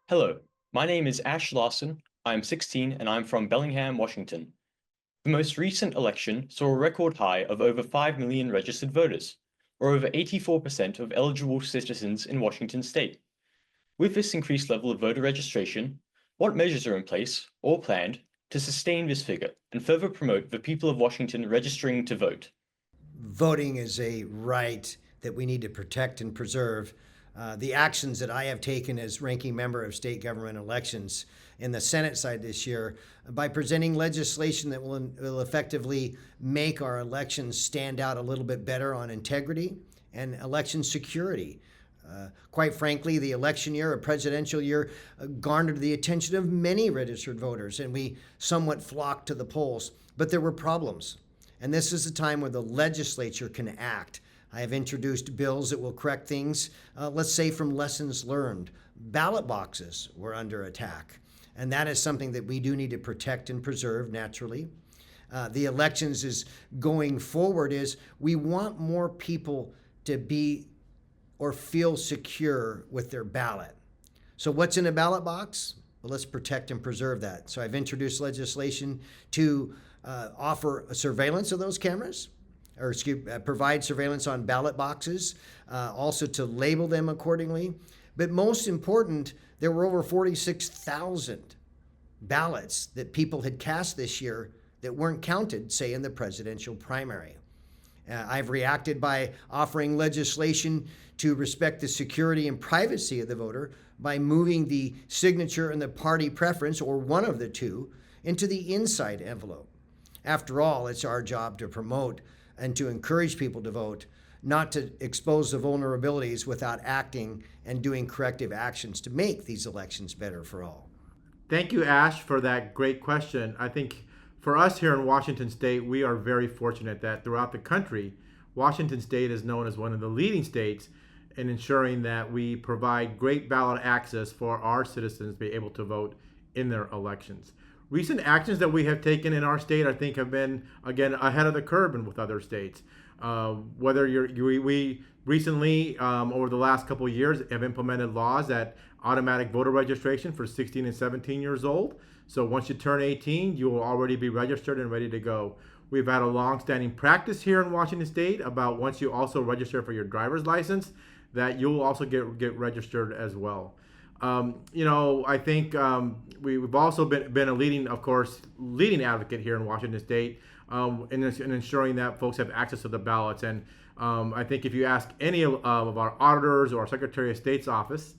Hello, my name is Ash Larson. I'm 16 and I'm from Bellingham, Washington. The most recent election saw a record high of over 5 million registered voters, or over 84% of eligible citizens in Washington state. With this increased level of voter registration, what measures are in place or planned to sustain this figure and further promote the people of Washington registering to vote? Voting is a right that we need to protect and preserve. The actions that I have taken as ranking member of state government elections in the Senate side this year by presenting legislation that will effectively make our elections stand out a little bit better on integrity and election security. Quite frankly, the election year, a presidential year, garnered the attention of many registered voters, and we somewhat flocked to the polls. But there were problems. And this is a time where the legislature can act. I have introduced bills that will correct things, let's say from lessons learned. Ballot boxes were under attack, and that is something that we do need to protect and preserve naturally. The elections is going forward is we want more people to be or feel secure with their ballot. So what's in a ballot box? Well, let's protect and preserve that. So I've introduced legislation to offer surveillance of those cameras, or provide surveillance on ballot boxes, also to label them accordingly. But most important, there were over 46,000 ballots that people had cast this year that weren't counted, say, in the presidential primary. I've reacted by offering legislation to respect the security and privacy of the voter by moving the signature and the party preference, or one of the two, into the inside envelope. After all, it's our job to promote and to encourage people to vote, not to expose the vulnerabilities without acting and doing corrective actions to make these elections better for all. Thank you, Ash, for that great question. I think for us here in Washington State, we are very fortunate that throughout the country, Washington State is known as one of the leading states in ensuring that we provide great ballot access for our citizens to be able to vote in their elections. Recent actions that we have taken in our state, I think, have been, again, ahead of the curve and with other states. We recently, over the last couple of years, have implemented laws that automatic voter registration for 16 and 17 years old. So once you turn 18, you will already be registered and ready to go. We've had a long-standing practice here in Washington State about once you also register for your driver's license, that you'll also get registered as well. I think we've also been a leading advocate here in Washington State in ensuring that folks have access to the ballots. And I think if you ask any of our auditors or our Secretary of State's office,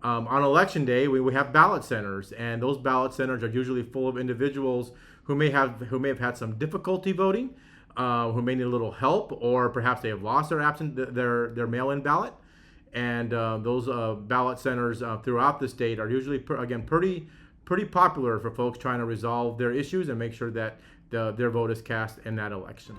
on election day, we have ballot centers, and those ballot centers are usually full of individuals who may have had some difficulty voting, who may need a little help, or perhaps they have lost their mail-in ballot. And those ballot centers throughout the state are usually, pretty popular for folks trying to resolve their issues and make sure that their vote is cast in that election.